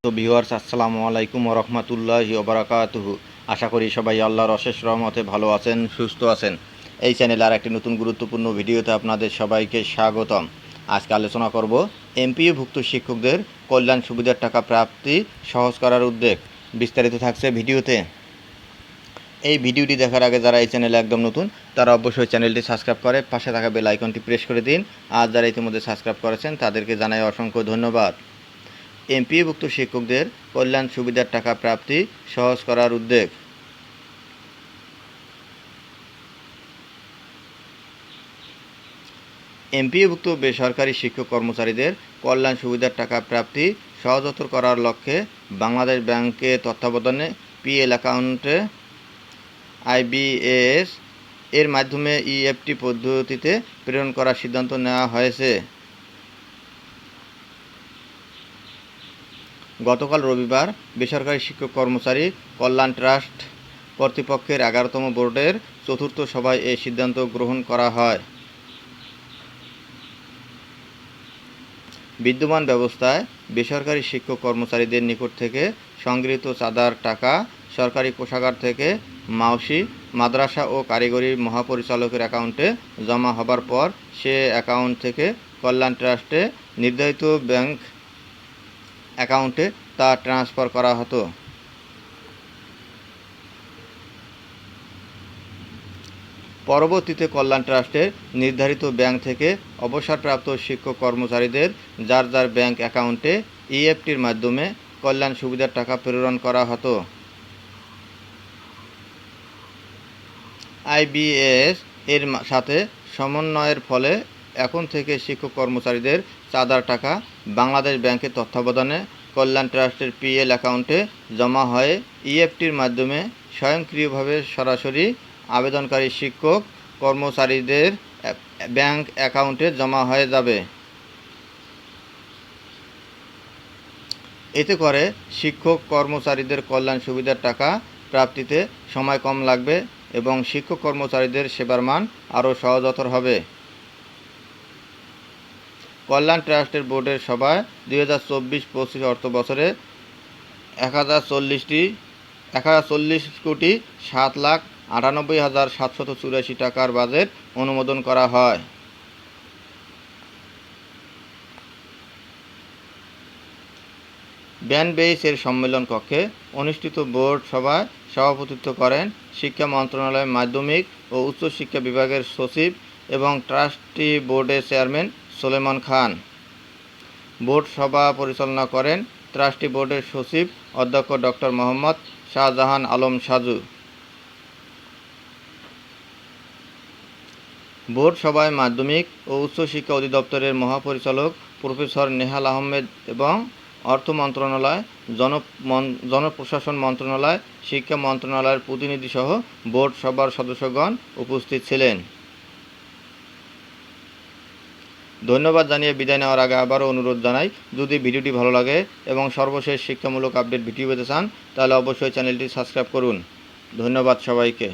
তো ভিউয়ার্স, আসসালামু আলাইকুম ওয়া রাহমাতুল্লাহি ওয়া বারাকাতুহু। আশা করি সবাই আল্লাহর অশেষ রহমতে ভালো আছেন, সুস্থ আছেন। এই চ্যানেলে আর একটি নতুন গুরুত্বপূর্ণ ভিডিওতে আপনাদের সবাইকে স্বাগতম। আজকে আলোচনা করব এমপিওভুক্ত শিক্ষকদের কল্যাণ সুবিধার টাকা প্রাপ্তি সহজ করার উদ্যোগ। বিস্তারিত থাকছে ভিডিওতে। এই ভিডিওটি দেখার আগে যারা এই চ্যানেলে একদম নতুন তারা অবশ্যই চ্যানেলটি সাবস্ক্রাইব করে পাশে থাকা বেল আইকনটি প্রেস করে দিন। আর যারা ইতিমধ্যে সাবস্ক্রাইব করেছেন তাদেরকে জানাই অসংখ্য ধন্যবাদ। এমপিওভুক্ত শিক্ষকদের কল্যাণ সুবিধার টাকা প্রাপ্তি সহজ করার উদ্যোগ। এমপিওভুক্ত বেসরকারি শিক্ষক কর্মচারীদের কল্যাণ সুবিধার টাকা প্রাপ্তি সহজতর করার লক্ষ্যে বাংলাদেশ ব্যাংকের তত্ত্বাবধানে পিএল অ্যাকাউন্টে আইবিএএস এর মাধ্যমে ইএফটি পদ্ধতিতে প্রেরণ করার সিদ্ধান্ত নেওয়া হয়েছে। গতকাল রবিবার বেসরকারি শিক্ষক কর্মচারী কল্যাণ ট্রাস্ট কর্তৃপক্ষের 11তম বোর্ডের চতুর্থ সভায় এই সিদ্ধান্ত গ্রহণ করা হয়। বিদ্যমান ব্যবস্থায় বেসরকারি শিক্ষক কর্মচারীদের নিকট থেকে সংগৃহীত চাঁদার টাকা সরকারি কোষাগার থেকে মাওসি, মাদ্রাসা ও কারিগরি মহাপরিচালকের অ্যাকাউন্টে জমা হবার পর সে অ্যাকাউন্ট থেকে কল্যাণ ট্রাস্টে নির্ধারিত ব্যাংক অ্যাকাউন্টে তা ট্রান্সফার করা হতো। পরবর্তীতে কল্যাণ ট্রাস্টের নির্ধারিত ব্যাংক থেকে অবসরপ্রাপ্ত শিক্ষক কর্মচারীদের যার যার ব্যাংক অ্যাকাউন্টে ইএফটির মাধ্যমে কল্যাণ সুবিধার টাকা প্রেরণ করা হতো। আইবিএএস এর সাথে সমন্বয়ের ফলে এখন থেকে শিক্ষক কর্মচারীদের চাঁদার টাকা বাংলাদেশ ব্যাংকের তত্ত্বাবধানে কল্যাণ ট্রাস্টের পিএল অ্যাকাউন্টে জমা হয়ে ইএফটির মাধ্যমে স্বয়ংক্রিয়ভাবে সরাসরি আবেদনকারী শিক্ষক কর্মচারীদের ব্যাংক অ্যাকাউন্টে জমা হয়ে যাবে। এতে করে শিক্ষক কর্মচারীদের কল্যাণ সুবিধার টাকা প্রাপ্তিতে সময় কম লাগবে এবং শিক্ষক কর্মচারীদের সেবার মান আরও সহজতর হবে। কল্যাণ ট্রাস্টের বোর্ডের সভায় 2024-25 অর্থ বছরে 1,40,7,98,784 টাকার বাজেট অনুমোদন করা হয়। ব্যানবেইস এর সম্মেলন কক্ষে অনুষ্ঠিত বোর্ড সভায় সভাপতিত্ব করেন শিক্ষা মন্ত্রণালয়ের মাধ্যমিক ও উচ্চশিক্ষা বিভাগের সচিব এবং ট্রাস্টি বোর্ডের চেয়ারম্যান সুলেমান খান। বোর্ড সভা পরিচালনা করেন ট্রাস্টি বোর্ডের সচিব অধ্যক্ষ ডক্টর মোহাম্মদ শাহজাহান আলম সাজু। বোর্ড সভায় মাধ্যমিক ও উচ্চশিক্ষা অধিদপ্তরের মহাপরিচালক প্রফেসর নেহাল আহমেদ এবং অর্থ মন্ত্রণালয়, জনপ্রশাসন মন্ত্রণালয়, শিক্ষা মন্ত্রণালয়ের প্রতিনিধিসহ বোর্ড সভার সদস্যগণ উপস্থিত ছিলেন। ধন্যবাদ জানিয়ে বিদায় নেওয়ার আগে আবারও অনুরোধ জানাই, যদি ভিডিওটি ভালো লাগে এবং সর্বশেষ শিক্ষামূলক আপডেট ভিডিও পেতে চান তাহলে অবশ্যই চ্যানেলটি সাবস্ক্রাইব করুন। ধন্যবাদ সবাইকে।